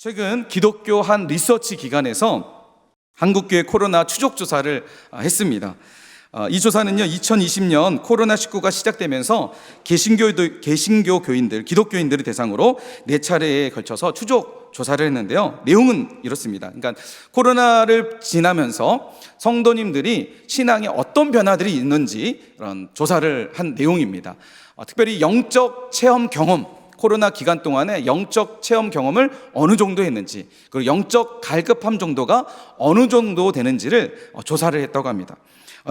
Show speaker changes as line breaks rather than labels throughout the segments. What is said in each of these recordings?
최근 기독교 한 리서치 기관에서 한국교회 코로나 추적 조사를 했습니다. 이 조사는요, 2020년 코로나19가 시작되면서 개신교 교인들, 기독교인들을 대상으로 4차례에 걸쳐서 추적 조사를 했는데요. 내용은 이렇습니다. 그러니까 코로나를 지나면서 성도님들이 신앙에 어떤 변화들이 있는지 그런 조사를 한 내용입니다. 특별히 영적 체험 경험, 코로나 기간 동안에 영적 체험 경험을 어느 정도 했는지, 그리고 영적 갈급함 정도가 어느 정도 되는지를 조사를 했다고 합니다.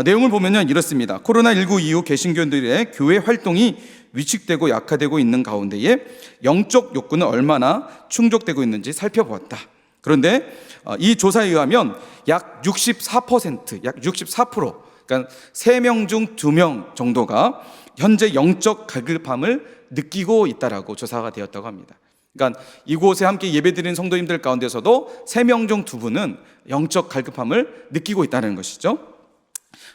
내용을 보면요, 이렇습니다. 코로나19 이후 개신교인들의 교회 활동이 위축되고 약화되고 있는 가운데에 영적 욕구는 얼마나 충족되고 있는지 살펴보았다. 그런데 이 조사에 의하면 약 64%, 약 64%, 그러니까 3명 중 2명 정도가 현재 영적 갈급함을 느끼고 있다라고 조사가 되었다고 합니다. 그러니까 이곳에 함께 예배드리는 성도님들 가운데서도 3명 중 2분은 영적 갈급함을 느끼고 있다는 것이죠.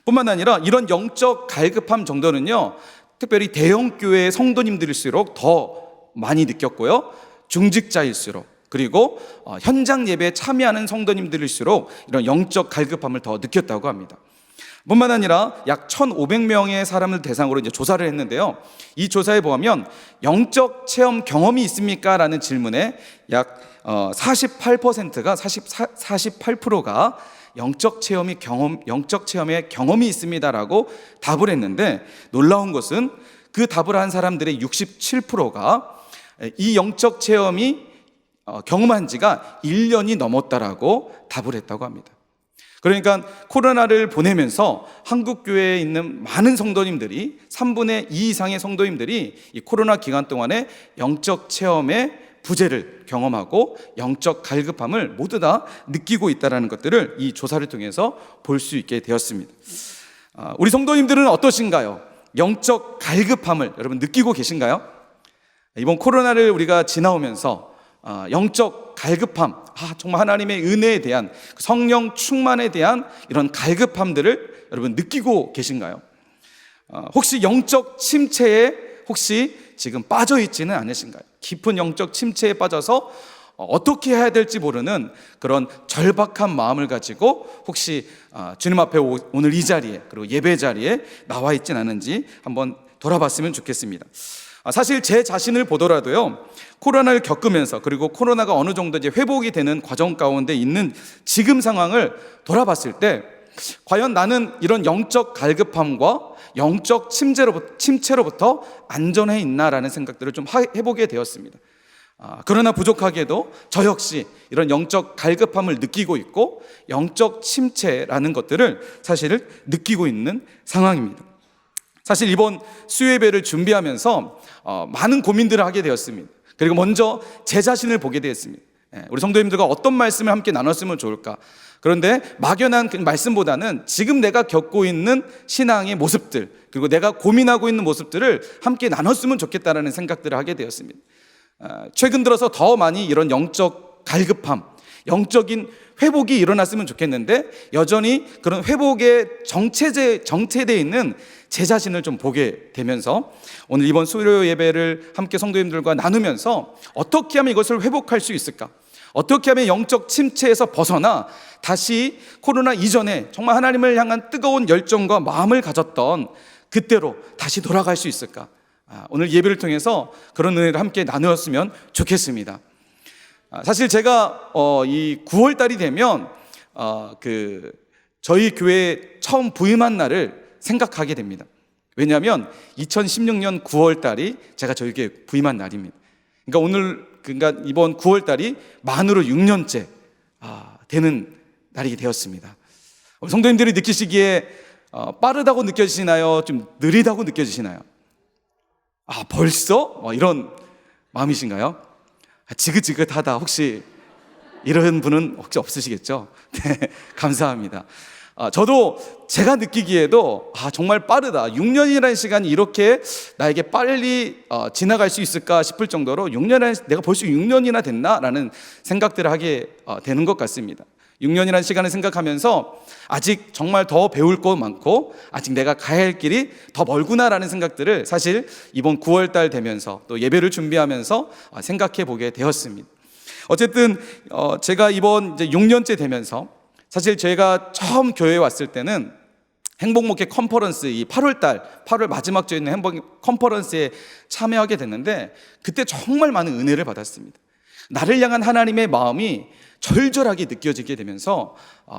뿐만 아니라 이런 영적 갈급함 정도는요, 특별히 대형교회의 성도님들일수록 더 많이 느꼈고요, 중직자일수록, 그리고 현장 예배에 참여하는 성도님들일수록 이런 영적 갈급함을 더 느꼈다고 합니다. 뿐만 아니라 약 1,500명의 사람을 대상으로 이제 조사를 했는데요. 이 조사에 보면 영적 체험 경험이 있습니까? 라는 질문에 약 48%가 영적 체험의 경험이 있습니다라고 답을 했는데, 놀라운 것은 그 답을 한 사람들의 67%가 이 영적 체험이 경험한 지가 1년이 넘었다라고 답을 했다고 합니다. 그러니까 코로나를 보내면서 한국교회에 있는 많은 성도님들이 3분의 2 이상의 성도님들이 이 코로나 기간 동안에 영적 체험의 부재를 경험하고 영적 갈급함을 모두 다 느끼고 있다는 것들을 이 조사를 통해서 볼 수 있게 되었습니다. 우리 성도님들은 어떠신가요? 영적 갈급함을 여러분 느끼고 계신가요? 이번 코로나를 우리가 지나오면서 영적 갈급함, 정말 하나님의 은혜에 대한, 성령 충만에 대한 이런 갈급함들을 여러분 느끼고 계신가요? 혹시 영적 침체에 혹시 지금 빠져 있지는 않으신가요? 깊은 영적 침체에 빠져서 어떻게 해야 될지 모르는 그런 절박한 마음을 가지고 혹시 주님 앞에 오늘 이 자리에, 그리고 예배 자리에 나와 있진 않은지 한번 돌아봤으면 좋겠습니다. 사실 제 자신을 보더라도요, 코로나를 겪으면서, 그리고 코로나가 어느 정도 이제 회복이 되는 과정 가운데 있는 지금 상황을 돌아봤을 때, 과연 나는 이런 영적 갈급함과 영적 침체로부터 안전해 있나라는 생각들을 좀 해보게 되었습니다. 그러나 부족하게도 저 역시 이런 영적 갈급함을 느끼고 있고 영적 침체라는 것들을 사실을 느끼고 있는 상황입니다. 사실 이번 수요예배를 준비하면서 많은 고민들을 하게 되었습니다. 그리고 먼저 제 자신을 보게 되었습니다. 우리 성도님들과 어떤 말씀을 함께 나눴으면 좋을까? 그런데 막연한 그 말씀보다는 지금 내가 겪고 있는 신앙의 모습들, 그리고 내가 고민하고 있는 모습들을 함께 나눴으면 좋겠다라는 생각들을 하게 되었습니다. 최근 들어서 더 많이 이런 영적 갈급함, 영적인 회복이 일어났으면 좋겠는데, 여전히 그런 회복에 정체되어 있는 제 자신을 좀 보게 되면서 오늘 이번 수요 예배를 함께 성도님들과 나누면서 어떻게 하면 이것을 회복할 수 있을까? 어떻게 하면 영적 침체에서 벗어나 다시 코로나 이전에 정말 하나님을 향한 뜨거운 열정과 마음을 가졌던 그때로 다시 돌아갈 수 있을까? 오늘 예배를 통해서 그런 은혜를 함께 나누었으면 좋겠습니다. 사실 제가 이 9월 달이 되면 저희 교회에 처음 부임한 날을 생각하게 됩니다. 왜냐하면 2016년 9월 달이 제가 저희 교회에 부임한 날입니다. 그러니까 이번 9월 달이 만으로 6년째 되는 날이 되었습니다. 성도님들이 느끼시기에 빠르다고 느껴지시나요? 좀 느리다고 느껴지시나요? 벌써? 이런 마음이신가요? 지긋지긋하다, 혹시 이런 분은 혹시 없으시겠죠? 네, 감사합니다. 저도 제가 느끼기에도 정말 빠르다, 6년이라는 시간이 이렇게 나에게 빨리 지나갈 수 있을까 싶을 정도로 내가 벌써 6년이나 됐나라는 생각들을 하게 되는 것 같습니다. 6년이라는 시간을 생각하면서 아직 정말 더 배울 것 많고 아직 내가 가야 할 길이 더 멀구나라는 생각들을 사실 이번 9월 달 되면서 또 예배를 준비하면서 생각해 보게 되었습니다. 어쨌든 제가 이번 이제 6년째 되면서 사실 제가 처음 교회에 왔을 때는 행복목회 컨퍼런스, 이 8월 마지막 주에 있는 행복 컨퍼런스에 참여하게 됐는데, 그때 정말 많은 은혜를 받았습니다. 나를 향한 하나님의 마음이 절절하게 느껴지게 되면서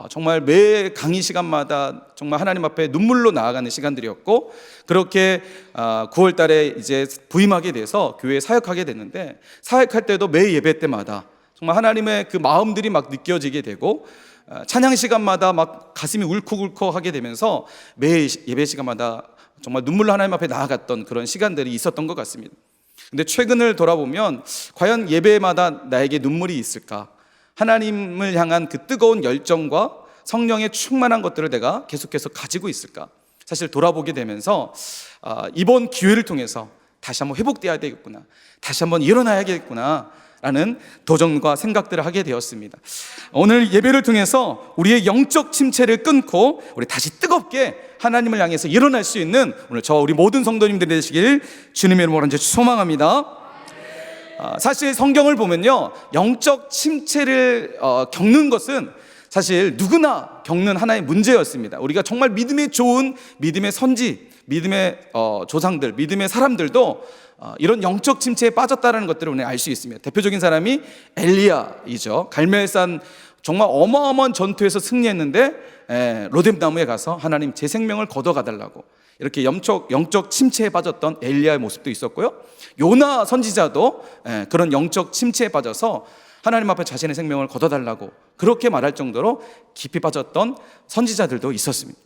정말 매 강의 시간마다 정말 하나님 앞에 눈물로 나아가는 시간들이었고, 그렇게 9월 달에 이제 부임하게 돼서 교회에 사역하게 됐는데, 사역할 때도 매 예배 때마다 정말 하나님의 그 마음들이 막 느껴지게 되고, 찬양 시간마다 막 가슴이 울컥울컥하게 되면서 매 예배 시간마다 정말 눈물로 하나님 앞에 나아갔던 그런 시간들이 있었던 것 같습니다. 근데 최근을 돌아보면 과연 예배마다 나에게 눈물이 있을까? 하나님을 향한 그 뜨거운 열정과 성령의 충만한 것들을 내가 계속해서 가지고 있을까? 사실 돌아보게 되면서 이번 기회를 통해서 다시 한번 회복돼야 되겠구나, 다시 한번 일어나야겠구나 라는 도전과 생각들을 하게 되었습니다. 오늘 예배를 통해서 우리의 영적 침체를 끊고 우리 다시 뜨겁게 하나님을 향해서 일어날 수 있는 오늘 우리 모든 성도님들이 되시길 주님의 이름으로 이제 소망합니다. 사실 성경을 보면요, 영적 침체를 겪는 것은 사실 누구나 겪는 하나의 문제였습니다. 우리가 정말 믿음이 좋은 믿음의 선지, 믿음의 조상들, 믿음의 사람들도 이런 영적 침체에 빠졌다는 것들을 우리는 알 수 있습니다. 대표적인 사람이 엘리야이죠. 갈멜산 정말 어마어마한 전투에서 승리했는데 로뎀나무에 가서 하나님 제 생명을 걷어가달라고 이렇게 영적 침체에 빠졌던 엘리야의 모습도 있었고요, 요나 선지자도 그런 영적 침체에 빠져서 하나님 앞에 자신의 생명을 걷어달라고 그렇게 말할 정도로 깊이 빠졌던 선지자들도 있었습니다.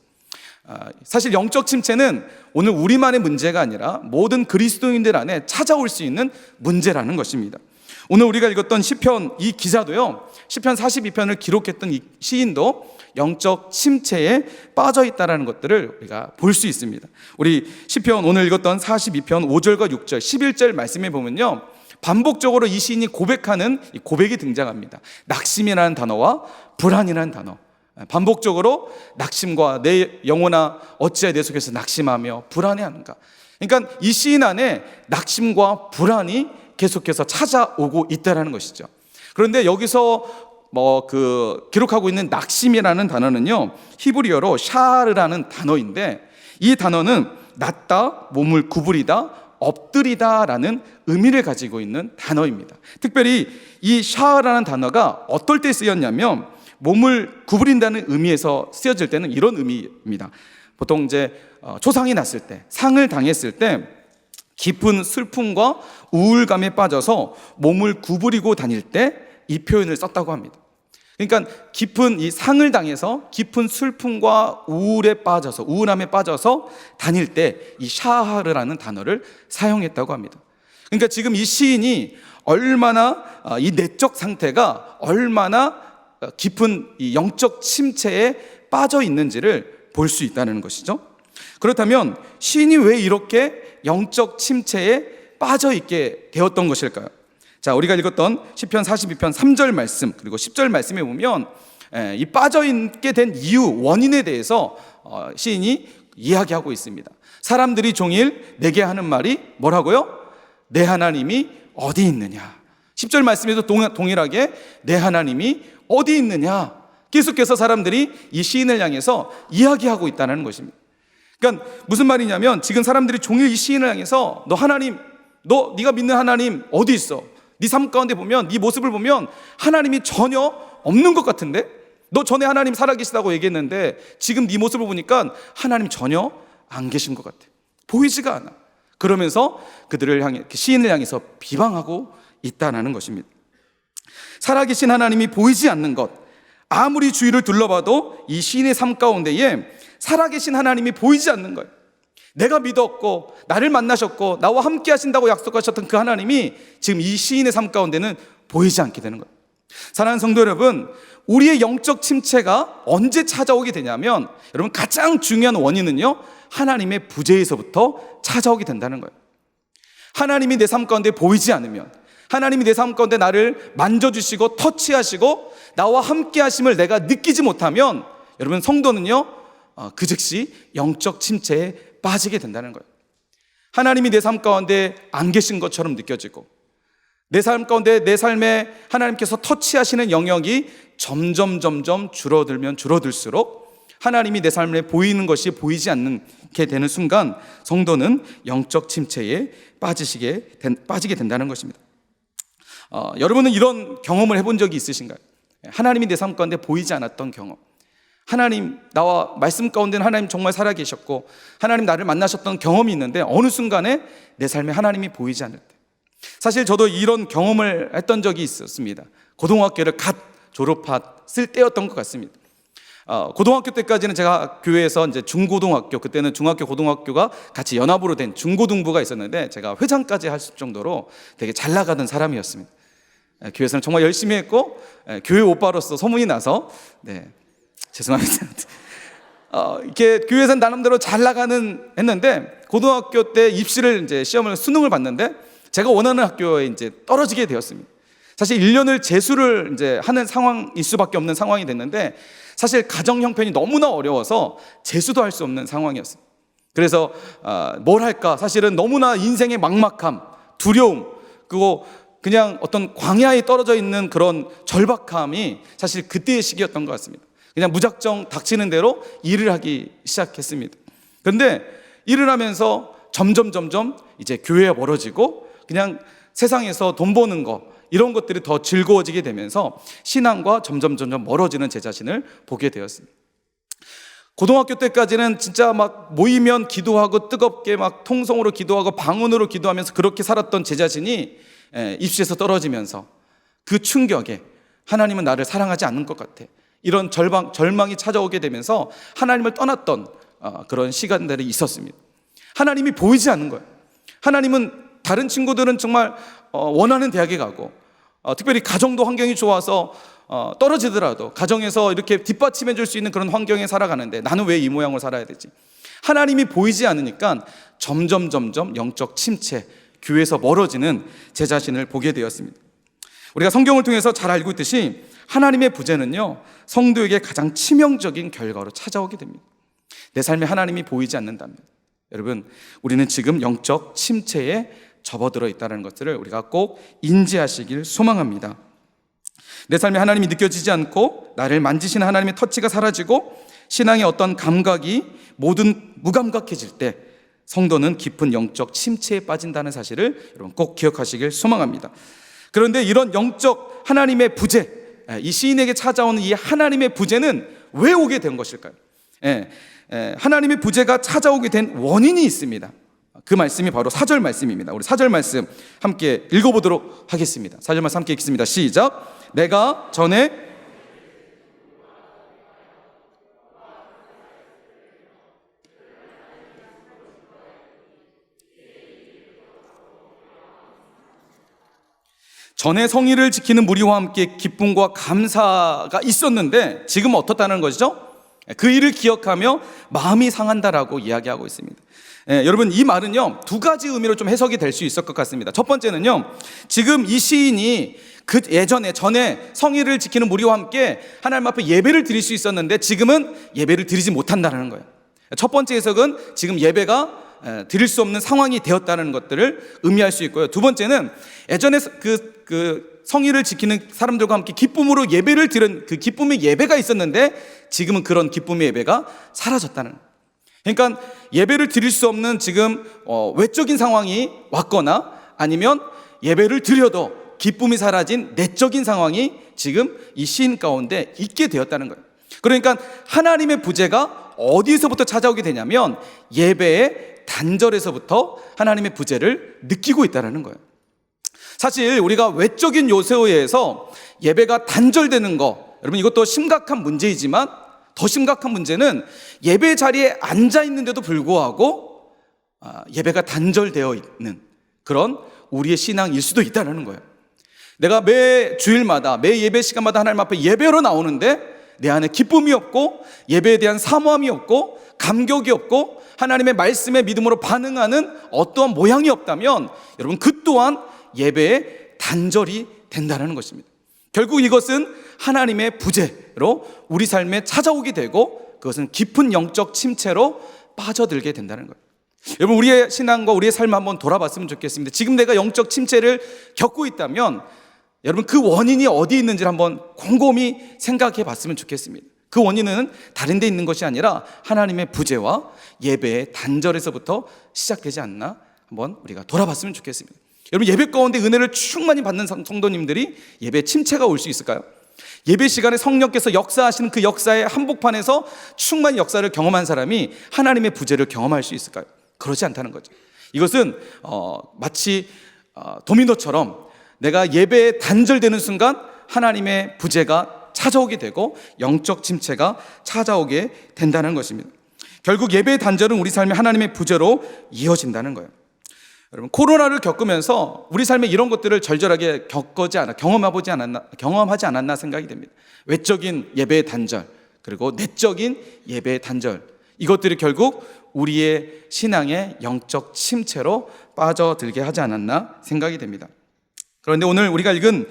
사실 영적 침체는 오늘 우리만의 문제가 아니라 모든 그리스도인들 안에 찾아올 수 있는 문제라는 것입니다. 오늘 우리가 읽었던 시편, 이 기자도요, 시편 42편을 기록했던 이 시인도 영적 침체에 빠져 있다는 것들을 우리가 볼 수 있습니다. 우리 시편 오늘 읽었던 42편 5절과 6절 11절 말씀에 보면요, 반복적으로 이 시인이 고백하는 이 고백이 등장합니다. 낙심이라는 단어와 불안이라는 단어, 반복적으로 낙심과 내 영혼아 어찌하여 내 속에서 낙심하며 불안해하는가. 그러니까 이 시인 안에 낙심과 불안이 계속해서 찾아오고 있다는 것이죠. 그런데 여기서 기록하고 있는 낙심이라는 단어는요, 히브리어로 샤르라는 단어인데, 이 단어는 낫다, 몸을 구부리다, 엎드리다 라는 의미를 가지고 있는 단어입니다. 특별히 이 샤르라는 단어가 어떨 때 쓰였냐면, 몸을 구부린다는 의미에서 쓰여질 때는 이런 의미입니다. 보통 이제 초상이 났을 때, 상을 당했을 때 깊은 슬픔과 우울감에 빠져서 몸을 구부리고 다닐 때 이 표현을 썼다고 합니다. 그러니까 깊은 이 상을 당해서 깊은 슬픔과 우울함에 빠져서 다닐 때 이 샤하르라는 단어를 사용했다고 합니다. 그러니까 지금 이 시인이 얼마나 이 내적 상태가 얼마나 깊은 이 영적 침체에 빠져 있는지를 볼 수 있다는 것이죠. 그렇다면 시인이 왜 이렇게 영적 침체에 빠져 있게 되었던 것일까요? 자, 우리가 읽었던 시편 42편 3절 말씀 그리고 10절 말씀에 보면 이 빠져 있게 된 이유, 원인에 대해서 시인이 이야기하고 있습니다. 사람들이 종일 내게 하는 말이 뭐라고요? 내 하나님이 어디 있느냐. 10절 말씀에도 동일하게 내 하나님이 어디 있느냐, 계속해서 사람들이 이 시인을 향해서 이야기하고 있다는 것입니다. 그러니까 무슨 말이냐면, 지금 사람들이 종일 이 시인을 향해서 네가 믿는 하나님 어디 있어? 네 삶 가운데 보면, 네 모습을 보면 하나님이 전혀 없는 것 같은데? 너 전에 하나님 살아계시다고 얘기했는데 지금 네 모습을 보니까 하나님 전혀 안 계신 것 같아. 보이지가 않아. 그러면서 시인을 향해서 비방하고 있다는 것입니다. 살아계신 하나님이 보이지 않는 것, 아무리 주위를 둘러봐도 이 시인의 삶 가운데에 살아계신 하나님이 보이지 않는 거예요. 내가 믿었고 나를 만나셨고 나와 함께 하신다고 약속하셨던 그 하나님이 지금 이 시인의 삶 가운데는 보이지 않게 되는 거예요. 사랑하는 성도 여러분, 우리의 영적 침체가 언제 찾아오게 되냐면, 여러분 가장 중요한 원인은요, 하나님의 부재에서부터 찾아오게 된다는 거예요. 하나님이 내 삶 가운데 보이지 않으면, 하나님이 내 삶 가운데 나를 만져주시고 터치하시고 나와 함께 하심을 내가 느끼지 못하면, 여러분 성도는요 그 즉시 영적 침체에 빠지게 된다는 거예요. 하나님이 내 삶 가운데 안 계신 것처럼 느껴지고, 내 삶 가운데 내 삶에 하나님께서 터치하시는 영역이 점점 줄어들면 줄어들수록 하나님이 내 삶에 보이는 것이 보이지 않게 되는 순간 성도는 영적 침체에 빠지게 된다는 것입니다. 여러분은 이런 경험을 해본 적이 있으신가요? 하나님이 내 삶 가운데 보이지 않았던 경험. 하나님, 나와 말씀 가운데는 하나님 정말 살아계셨고 하나님 나를 만나셨던 경험이 있는데 어느 순간에 내 삶에 하나님이 보이지 않을 때, 사실 저도 이런 경험을 했던 적이 있었습니다. 고등학교를 갓 졸업했을 때였던 것 같습니다. 고등학교 때까지는 제가 교회에서 이제 중고등학교, 그때는 중학교 고등학교가 같이 연합으로 된 중고등부가 있었는데 제가 회장까지 할 정도로 되게 잘 나가던 사람이었습니다. 교회에서는 정말 열심히 했고 교회 오빠로서 소문이 나서, 죄송합니다. 이렇게 교회에서는 나름대로 잘 했는데 고등학교 때 입시를 이제 수능을 봤는데 제가 원하는 학교에 이제 떨어지게 되었습니다. 사실 1년을 재수를 이제 하는 상황일 수밖에 없는 상황이 됐는데 사실 가정 형편이 너무나 어려워서 재수도 할 수 없는 상황이었어요. 그래서 뭘 할까? 사실은 너무나 인생의 막막함, 두려움, 그리고 그냥 어떤 광야에 떨어져 있는 그런 절박함이 사실 그때의 시기였던 것 같습니다. 그냥 무작정 닥치는 대로 일을 하기 시작했습니다. 그런데 일을 하면서 점점 이제 교회에 멀어지고 그냥 세상에서 돈 버는 거, 이런 것들이 더 즐거워지게 되면서 신앙과 점점 멀어지는 제 자신을 보게 되었습니다. 고등학교 때까지는 진짜 막 모이면 기도하고 뜨겁게 막 통성으로 기도하고 방언으로 기도하면서 그렇게 살았던 제 자신이 입시에서 떨어지면서 그 충격에 하나님은 나를 사랑하지 않는 것 같아, 이런 절망이 찾아오게 되면서 하나님을 떠났던 그런 시간들이 있었습니다. 하나님이 보이지 않는 거예요. 하나님은 다른 친구들은 정말 원하는 대학에 가고 특별히 가정도 환경이 좋아서 떨어지더라도 가정에서 이렇게 뒷받침해 줄 수 있는 그런 환경에 살아가는데 나는 왜 이 모양으로 살아야 되지? 하나님이 보이지 않으니까 점점 영적 침체, 교회에서 멀어지는 제 자신을 보게 되었습니다. 우리가 성경을 통해서 잘 알고 있듯이 하나님의 부재는요, 성도에게 가장 치명적인 결과로 찾아오게 됩니다. 내 삶에 하나님이 보이지 않는다면 여러분, 우리는 지금 영적 침체에 접어들어 있다는 것들을 우리가 꼭 인지하시길 소망합니다. 내 삶에 하나님이 느껴지지 않고 나를 만지시는 하나님의 터치가 사라지고 신앙의 어떤 감각이 모든 무감각해질 때 성도는 깊은 영적 침체에 빠진다는 사실을 여러분 꼭 기억하시길 소망합니다. 그런데 이런 영적 하나님의 부재, 이 시인에게 찾아오는 이 하나님의 부재는 왜 오게 된 것일까요? 하나님의 부재가 찾아오게 된 원인이 있습니다. 그 말씀이 바로 4절 말씀입니다. 우리 4절 말씀 함께 읽어보도록 하겠습니다. 4절 말씀 함께 읽습니다. 시작. 내가 전에 성의를 지키는 무리와 함께 기쁨과 감사가 있었는데 지금 어떻다는 것이죠? 그 일을 기억하며 마음이 상한다라고 이야기하고 있습니다. 여러분, 이 말은요, 두 가지 의미로 좀 해석이 될 수 있을 것 같습니다. 첫 번째는요, 지금 이 시인이 전에 성의를 지키는 무리와 함께 하나님 앞에 예배를 드릴 수 있었는데 지금은 예배를 드리지 못한다는 거예요. 첫 번째 해석은 지금 예배가 드릴 수 없는 상황이 되었다는 것들을 의미할 수 있고요. 두 번째는 예전에 그 성의를 지키는 사람들과 함께 기쁨으로 예배를 드린 그 기쁨의 예배가 있었는데 지금은 그런 기쁨의 예배가 사라졌다는 거예요. 그러니까 예배를 드릴 수 없는 지금 외적인 상황이 왔거나 아니면 예배를 드려도 기쁨이 사라진 내적인 상황이 지금 이 시인 가운데 있게 되었다는 거예요. 그러니까 하나님의 부재가 어디서부터 찾아오게 되냐면 예배의 단절에서부터 하나님의 부재를 느끼고 있다는 거예요. 사실 우리가 외적인 요소에 의해서 예배가 단절되는 거, 여러분 이것도 심각한 문제이지만 더 심각한 문제는 예배 자리에 앉아 있는데도 불구하고 예배가 단절되어 있는 그런 우리의 신앙일 수도 있다는 거예요. 내가 매 주일마다 매 예배 시간마다 하나님 앞에 예배로 나오는데 내 안에 기쁨이 없고 예배에 대한 사모함이 없고 감격이 없고 하나님의 말씀에 믿음으로 반응하는 어떠한 모양이 없다면 여러분 그 또한 예배의 단절이 된다는 것입니다. 결국 이것은 하나님의 부재로 우리 삶에 찾아오게 되고 그것은 깊은 영적 침체로 빠져들게 된다는 거예요. 여러분, 우리의 신앙과 우리의 삶을 한번 돌아봤으면 좋겠습니다. 지금 내가 영적 침체를 겪고 있다면 여러분, 그 원인이 어디에 있는지를 한번 곰곰이 생각해 봤으면 좋겠습니다. 그 원인은 다른 데 있는 것이 아니라 하나님의 부재와 예배의 단절에서부터 시작되지 않나 한번 우리가 돌아봤으면 좋겠습니다. 여러분, 예배 가운데 은혜를 충만히 받는 성도님들이 예배 침체가 올 수 있을까요? 예배 시간에 성령께서 역사하시는 그 역사의 한복판에서 충만히 역사를 경험한 사람이 하나님의 부재를 경험할 수 있을까요? 그렇지 않다는 거죠. 이것은 마치 도미노처럼 내가 예배에 단절되는 순간 하나님의 부재가 찾아오게 되고 영적 침체가 찾아오게 된다는 것입니다. 결국 예배의 단절은 우리 삶에 하나님의 부재로 이어진다는 거예요. 여러분, 코로나를 겪으면서 우리 삶에 이런 것들을 절절하게 경험하지 않았나 생각이 됩니다. 외적인 예배의 단절, 그리고 내적인 예배의 단절, 이것들이 결국 우리의 신앙의 영적 침체로 빠져들게 하지 않았나 생각이 됩니다. 그런데 오늘 우리가 읽은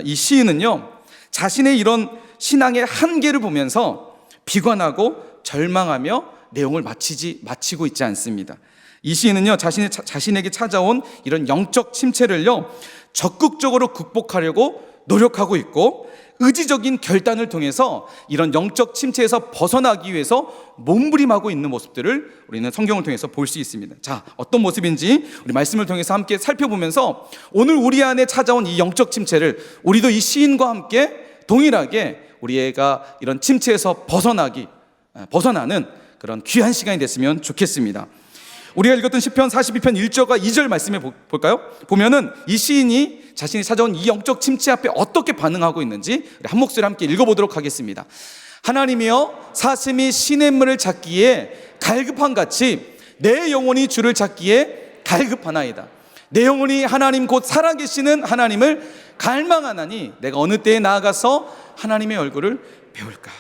이 시인은요, 자신의 이런 신앙의 한계를 보면서 비관하고 절망하며 내용을 마치고 있지 않습니다. 이 시인은요, 자신에게 찾아온 이런 영적 침체를요, 적극적으로 극복하려고 노력하고 있고, 의지적인 결단을 통해서 이런 영적 침체에서 벗어나기 위해서 몸부림하고 있는 모습들을 우리는 성경을 통해서 볼 수 있습니다. 자, 어떤 모습인지 우리 말씀을 통해서 함께 살펴보면서 오늘 우리 안에 찾아온 이 영적 침체를 우리도 이 시인과 함께 동일하게 우리가 이런 침체에서 벗어나는 그런 귀한 시간이 됐으면 좋겠습니다. 우리가 읽었던 시편 42편 1절과 2절 말씀해 볼까요? 보면은 이 시인이 자신이 찾아온 이 영적 침체 앞에 어떻게 반응하고 있는지 우리 한 목소리 함께 읽어보도록 하겠습니다. 하나님이여, 사슴이 시냇물을 찾기에 갈급한 같이 내 영혼이 주를 찾기에 갈급하나이다. 내 영혼이 하나님 곧 살아계시는 하나님을 갈망하나니 내가 어느 때에 나아가서 하나님의 얼굴을 배울까?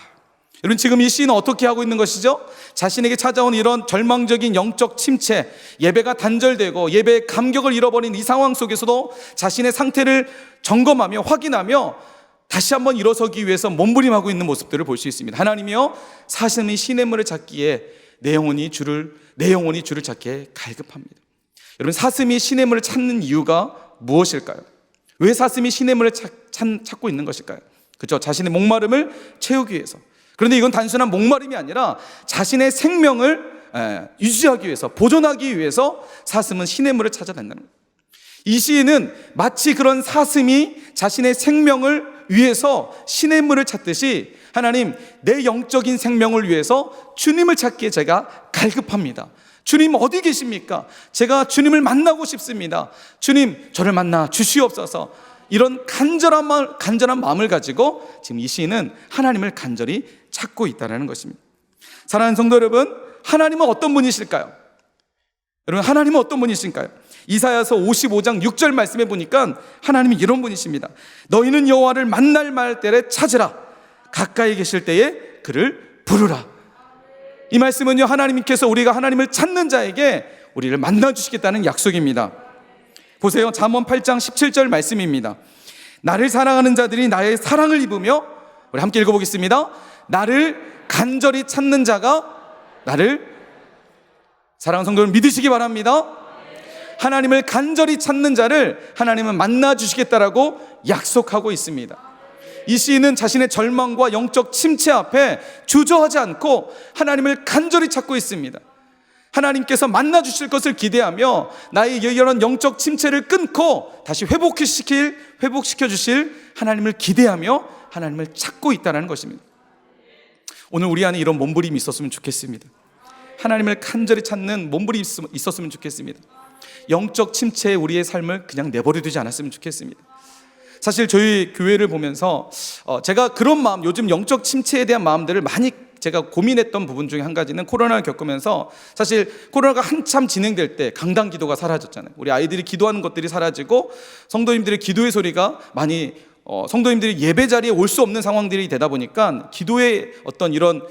여러분, 지금 이 시인은 어떻게 하고 있는 것이죠? 자신에게 찾아온 이런 절망적인 영적 침체, 예배가 단절되고 예배의 감격을 잃어버린 이 상황 속에서도 자신의 상태를 점검하며 확인하며 다시 한번 일어서기 위해서 몸부림하고 있는 모습들을 볼 수 있습니다. 하나님이여, 사슴이 시냇물을 찾기에 내 영혼이 주를 찾기에 갈급합니다. 여러분, 사슴이 시냇물을 찾는 이유가 무엇일까요? 왜 사슴이 시냇물을 찾고 있는 것일까요? 그렇죠? 자신의 목마름을 채우기 위해서. 그런데 이건 단순한 목마름이 아니라 자신의 생명을 유지하기 위해서, 보존하기 위해서 사슴은 시냇물을 찾아낸다는 거예요. 이 시인은 마치 그런 사슴이 자신의 생명을 위해서 시냇물을 찾듯이, 하나님, 내 영적인 생명을 위해서 주님을 찾기에 제가 갈급합니다. 주님 어디 계십니까? 제가 주님을 만나고 싶습니다. 주님, 저를 만나 주시옵소서. 이런 간절한 마음을 가지고 지금 이 시인은 하나님을 간절히 찾고 있다는 것입니다. 사랑하는 성도 여러분, 하나님은 어떤 분이실까요? 여러분, 하나님은 어떤 분이실까요? 이사야서 55장 6절 말씀해 보니까 하나님이 이런 분이십니다. 너희는 여호와를 만날 때에 찾으라. 가까이 계실 때에 그를 부르라. 이 말씀은요, 하나님께서 우리가 하나님을 찾는 자에게 우리를 만나주시겠다는 약속입니다. 보세요, 잠언 8장 17절 말씀입니다. 나를 사랑하는 자들이 나의 사랑을 입으며, 우리 함께 읽어보겠습니다. 나를 간절히 찾는 자가 사랑하는 성도를 믿으시기 바랍니다. 하나님을 간절히 찾는 자를 하나님은 만나주시겠다라고 약속하고 있습니다. 이 시인은 자신의 절망과 영적 침체 앞에 주저하지 않고 하나님을 간절히 찾고 있습니다. 하나님께서 만나주실 것을 기대하며 나의 이런 영적 침체를 끊고 다시 회복시켜 주실 하나님을 기대하며 하나님을 찾고 있다는 것입니다. 오늘 우리 안에 이런 몸부림이 있었으면 좋겠습니다. 하나님을 간절히 찾는 몸부림이 있었으면 좋겠습니다. 영적 침체에 우리의 삶을 그냥 내버려두지 않았으면 좋겠습니다. 사실 저희 교회를 보면서 제가 그런 마음, 요즘 영적 침체에 대한 마음들을 많이 제가 고민했던 부분 중에 한 가지는 코로나를 겪으면서, 사실 코로나가 한참 진행될 때 강단 기도가 사라졌잖아요. 우리 아이들이 기도하는 것들이 사라지고 성도님들의 기도의 소리가 많이 성도님들이 예배 자리에 올 수 없는 상황들이 되다 보니까 기도의 어떤 이런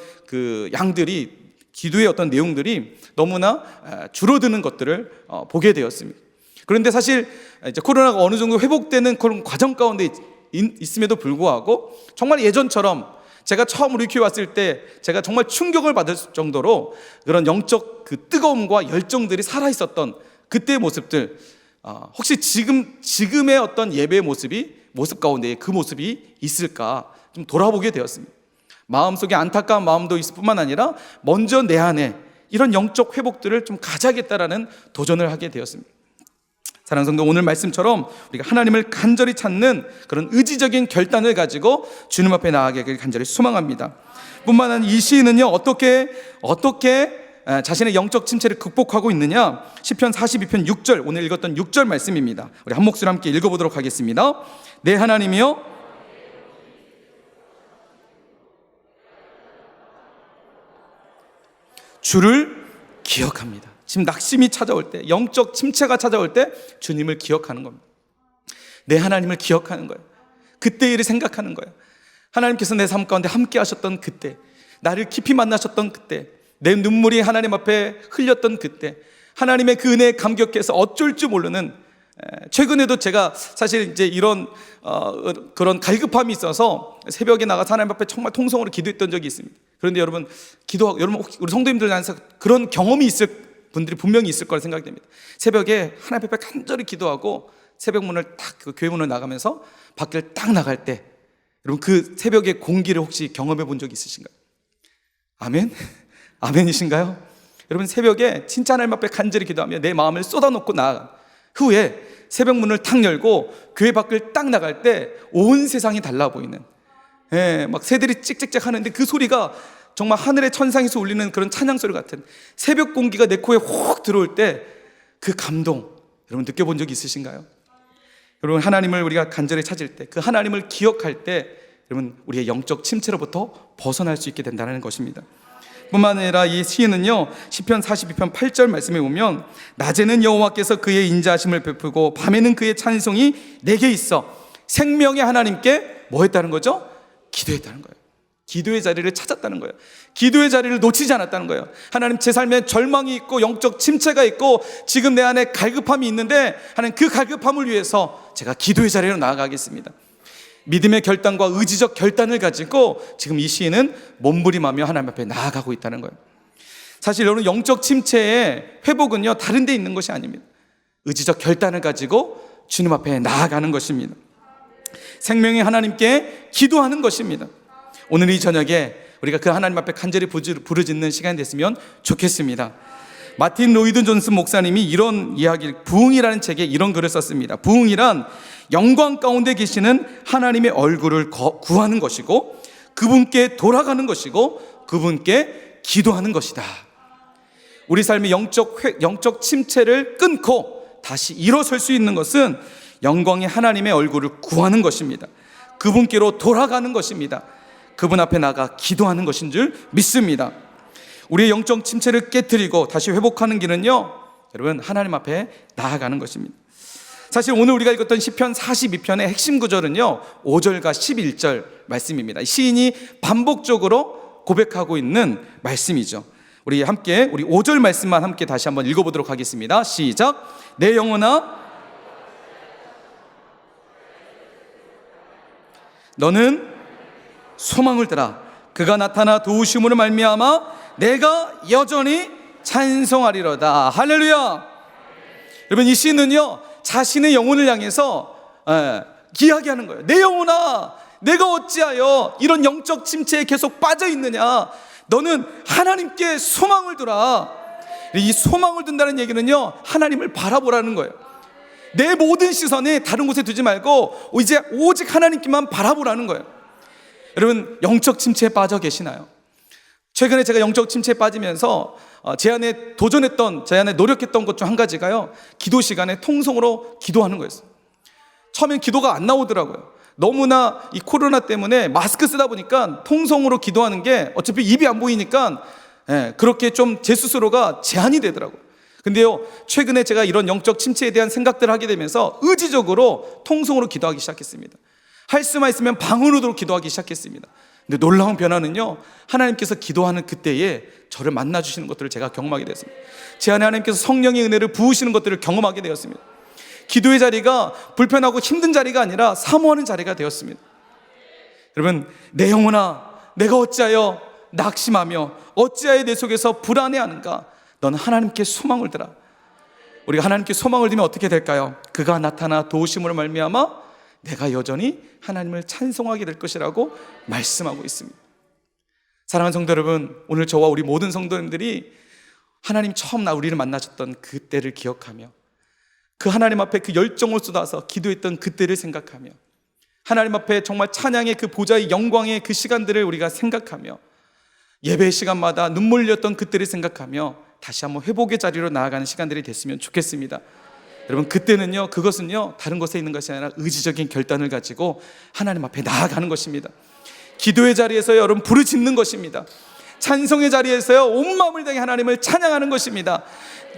기도의 어떤 내용들이 너무나 줄어드는 것들을 보게 되었습니다. 그런데 사실 이제 코로나가 어느 정도 회복되는 그런 과정 가운데 있음에도 불구하고 정말 예전처럼 제가 처음 우리 교회 왔을 때 제가 정말 충격을 받을 정도로 그런 영적 그 뜨거움과 열정들이 살아있었던 그때의 모습들, 혹시 지금의 어떤 예배의 모습 가운데 그 모습이 있을까 좀 돌아보게 되었습니다. 마음속에 안타까운 마음도 있을 뿐만 아니라 먼저 내 안에 이런 영적 회복들을 좀 가져야겠다라는 도전을 하게 되었습니다. 사랑하는 성도, 오늘 말씀처럼 우리가 하나님을 간절히 찾는 그런 의지적인 결단을 가지고 주님 앞에 나아가기를 간절히 소망합니다. 뿐만 아니라 이 시인은요, 어떻게 자신의 영적 침체를 극복하고 있느냐? 시편 42편 6절, 오늘 읽었던 6절 말씀입니다. 우리 한 목소리 함께 읽어보도록 하겠습니다. 내 하나님이여, 주를 기억합니다. 지금 낙심이 찾아올 때, 영적 침체가 찾아올 때 주님을 기억하는 겁니다. 내 하나님을 기억하는 거예요. 그때 일을 생각하는 거예요. 하나님께서 내 삶 가운데 함께 하셨던 그때, 나를 깊이 만나셨던 그때, 내 눈물이 하나님 앞에 흘렸던 그때, 하나님의 그 은혜에 감격해서 어쩔 줄 모르는, 최근에도 제가 사실 이제 이런 그런 갈급함이 있어서 새벽에 나가서 하나님 앞에 정말 통성으로 기도했던 적이 있습니다. 그런데 여러분, 여러분 우리 성도님들 안에서 그런 경험이 있을 분들이 분명히 있을 거라 생각이 됩니다. 새벽에 하나님 앞에 간절히 기도하고 새벽 문을 딱 그 교회 문을 나가면서 밖을 딱 나갈 때, 여러분 그 새벽의 공기를 혹시 경험해 본 적 있으신가요? 아멘? 아멘이신가요? 여러분 새벽에 진짜 하나님 앞에 간절히 기도하며 내 마음을 쏟아놓고 나아간 후에 새벽 문을 탁 열고 교회 밖을 딱 나갈 때 온 세상이 달라 보이는, 막 새들이 찍찍찍 하는데 그 소리가 정말 하늘의 천상에서 울리는 그런 찬양 소리 같은 새벽 공기가 내 코에 혹 들어올 때 그 감동, 여러분 느껴본 적이 있으신가요? 여러분 하나님을 우리가 간절히 찾을 때, 그 하나님을 기억할 때 여러분 우리의 영적 침체로부터 벗어날 수 있게 된다는 것입니다. 뿐만 아니라 이 시인은요, 시편 42편 8절 말씀에 보면 낮에는 여호와께서 그의 인자하심을 베푸고 밤에는 그의 찬송이 내게 있어 생명의 하나님께 뭐 했다는 거죠? 기도했다는 거예요. 기도의 자리를 찾았다는 거예요. 기도의 자리를 놓치지 않았다는 거예요. 하나님, 제 삶에 절망이 있고 영적 침체가 있고 지금 내 안에 갈급함이 있는데 하나님, 그 갈급함을 위해서 제가 기도의 자리로 나아가겠습니다. 믿음의 결단과 의지적 결단을 가지고 지금 이 시인은 몸부림하며 하나님 앞에 나아가고 있다는 거예요. 사실 여러분, 영적 침체의 회복은요 다른 데 있는 것이 아닙니다. 의지적 결단을 가지고 주님 앞에 나아가는 것입니다. 생명의 하나님께 기도하는 것입니다. 오늘 이 저녁에 우리가 그 하나님 앞에 간절히 부르짖는 시간이 됐으면 좋겠습니다. 마틴 로이드 존슨 목사님이 이런 이야기, 부흥이라는 책에 이런 글을 썼습니다. 부흥이란 영광 가운데 계시는 하나님의 얼굴을 구하는 것이고 그분께 돌아가는 것이고 그분께 기도하는 것이다. 우리 삶의 영적 침체를 끊고 다시 일어설 수 있는 것은 영광의 하나님의 얼굴을 구하는 것입니다. 그분께로 돌아가는 것입니다. 그분 앞에 나가 기도하는 것인 줄 믿습니다. 우리의 영적 침체를 깨뜨리고 다시 회복하는 길은요, 여러분 하나님 앞에 나아가는 것입니다. 사실 오늘 우리가 읽었던 시편 42편의 핵심 구절은요 5절과 11절 말씀입니다. 시인이 반복적으로 고백하고 있는 말씀이죠. 우리 5절 말씀만 함께 다시 한번 읽어보도록 하겠습니다. 시작. 내 영혼아, 너는 소망을 들아 그가 나타나 도우심으로 말미암아 내가 여전히 찬송하리로다. 할렐루야. 여러분, 이 시인은요 자신의 영혼을 향해서 이야기하는 거예요. 내 영혼아, 내가 어찌하여 이런 영적 침체에 계속 빠져 있느냐. 너는 하나님께 소망을 두라. 이 소망을 둔다는 얘기는요 하나님을 바라보라는 거예요. 내 모든 시선이 다른 곳에 두지 말고 이제 오직 하나님께만 바라보라는 거예요. 여러분, 영적 침체에 빠져 계시나요? 최근에 제가 영적 침체에 빠지면서 제 안에 노력했던 것 중 한 가지가요, 기도 시간에 통성으로 기도하는 거였어요. 처음엔 기도가 안 나오더라고요. 너무나 이 코로나 때문에 마스크 쓰다 보니까 통성으로 기도하는 게 어차피 입이 안 보이니까 그렇게 좀 제 스스로가 제한이 되더라고요. 근데요, 최근에 제가 이런 영적 침체에 대한 생각들을 하게 되면서 의지적으로 통성으로 기도하기 시작했습니다. 할 수만 있으면 방언으로 기도하기 시작했습니다. 근데 놀라운 변화는요, 하나님께서 기도하는 그때에 저를 만나주시는 것들을 제가 경험하게 되었습니다. 제 안에 하나님께서 성령의 은혜를 부으시는 것들을 경험하게 되었습니다. 기도의 자리가 불편하고 힘든 자리가 아니라 사모하는 자리가 되었습니다. 여러분, 내 영혼아, 내가 어찌하여 낙심하며 어찌하여 내 속에서 불안해하는가? 너는 하나님께 소망을 들라. 우리가 하나님께 소망을 두면 어떻게 될까요? 그가 나타나 도우심으로 말미암아 내가 여전히 하나님을 찬송하게 될 것이라고 말씀하고 있습니다. 사랑하는 성도 여러분, 오늘 저와 우리 모든 성도님들이 하나님 처음 우리를 만나셨던 그때를 기억하며 그 하나님 앞에 그 열정을 쏟아서 기도했던 그때를 생각하며 하나님 앞에 정말 찬양의 그 보좌의 영광의 그 시간들을 우리가 생각하며 예배 시간마다 눈물 흘렸던 그때를 생각하며 다시 한번 회복의 자리로 나아가는 시간들이 됐으면 좋겠습니다. 여러분, 그때는요, 그것은요 다른 것에 있는 것이 아니라 의지적인 결단을 가지고 하나님 앞에 나아가는 것입니다. 기도의 자리에서 여러분 부르짖는 것입니다. 찬송의 자리에서요 온 마음을 다해 하나님을 찬양하는 것입니다.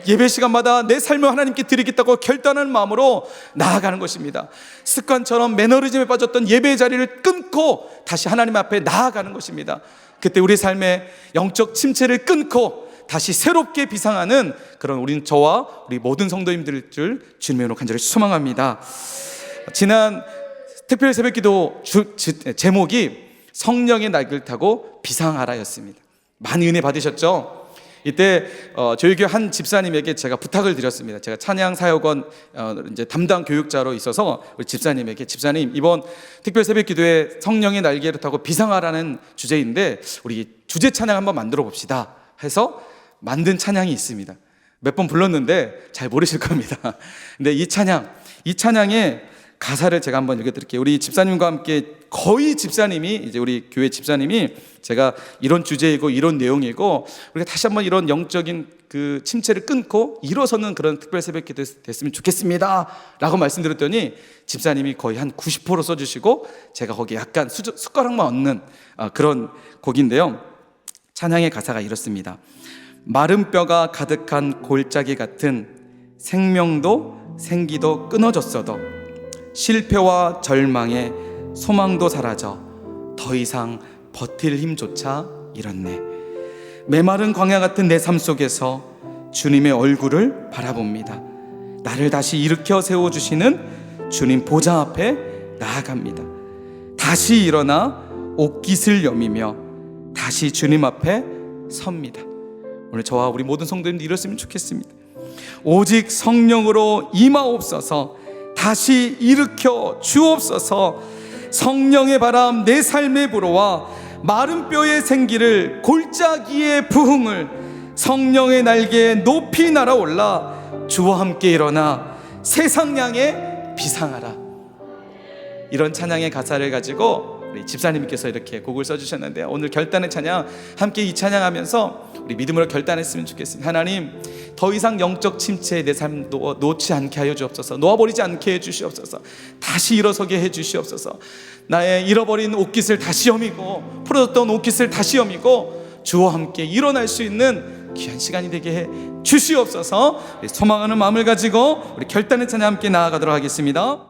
예배 시간마다 내 삶을 하나님께 드리겠다고 결단하는 마음으로 나아가는 것입니다. 습관처럼 매너리즘에 빠졌던 예배의 자리를 끊고 다시 하나님 앞에 나아가는 것입니다. 그때 우리 삶의 영적 침체를 끊고 다시 새롭게 비상하는 그런 저와 우리 모든 성도님들 줄 주님으로 간절히 소망합니다. 지난 특별 새벽기도 제목이 성령의 날개를 타고 비상하라였습니다. 많이 은혜 받으셨죠? 이때 저희 교회 한 집사님에게 제가 부탁을 드렸습니다. 제가 찬양 사역원 이제 담당 교육자로 있어서 우리 집사님에게, 집사님, 이번 특별 새벽기도에 성령의 날개를 타고 비상하라는 주제인데 우리 주제 찬양 한번 만들어 봅시다 해서 만든 찬양이 있습니다. 몇 번 불렀는데 잘 모르실 겁니다. 근데 이 찬양의 가사를 제가 한번 읽어드릴게요. 우리 집사님과 함께 거의 집사님이, 이제 우리 교회 집사님이 제가 이런 주제이고 이런 내용이고 우리가 다시 한번 이런 영적인 그 침체를 끊고 일어서는 그런 특별 새벽기도 됐으면 좋겠습니다 라고 말씀드렸더니 집사님이 거의 한 90% 써주시고 제가 거기에 약간 숟가락만 얹는 그런 곡인데요. 찬양의 가사가 이렇습니다. 마른 뼈가 가득한 골짜기 같은 생명도 생기도 끊어졌어도 실패와 절망에 소망도 사라져 더 이상 버틸 힘조차 잃었네. 메마른 광야 같은 내 삶 속에서 주님의 얼굴을 바라봅니다. 나를 다시 일으켜 세워주시는 주님 보좌 앞에 나아갑니다. 다시 일어나 옷깃을 여미며 다시 주님 앞에 섭니다. 오늘 저와 우리 모든 성도님들 이랬으면 좋겠습니다. 오직 성령으로 임하옵소서. 다시 일으켜 주옵소서. 성령의 바람 내 삶에 불어와 마른 뼈의 생기를 골짜기의 부흥을 성령의 날개에 높이 날아올라 주와 함께 일어나 세상 향해 비상하라. 이런 찬양의 가사를 가지고 우리 집사님께서 이렇게 곡을 써주셨는데요. 오늘 결단의 찬양 함께 이 찬양하면서 우리 믿음으로 결단했으면 좋겠습니다. 하나님, 더 이상 영적 침체에 내 삶 놓지 않게 하여 주옵소서. 놓아버리지 않게 해주시옵소서. 다시 일어서게 해주시옵소서. 나의 잃어버린 옷깃을 다시 여미고 풀어졌던 옷깃을 다시 여미고 주와 함께 일어날 수 있는 귀한 시간이 되게 해 주시옵소서. 소망하는 마음을 가지고 우리 결단의 찬양 함께 나아가도록 하겠습니다.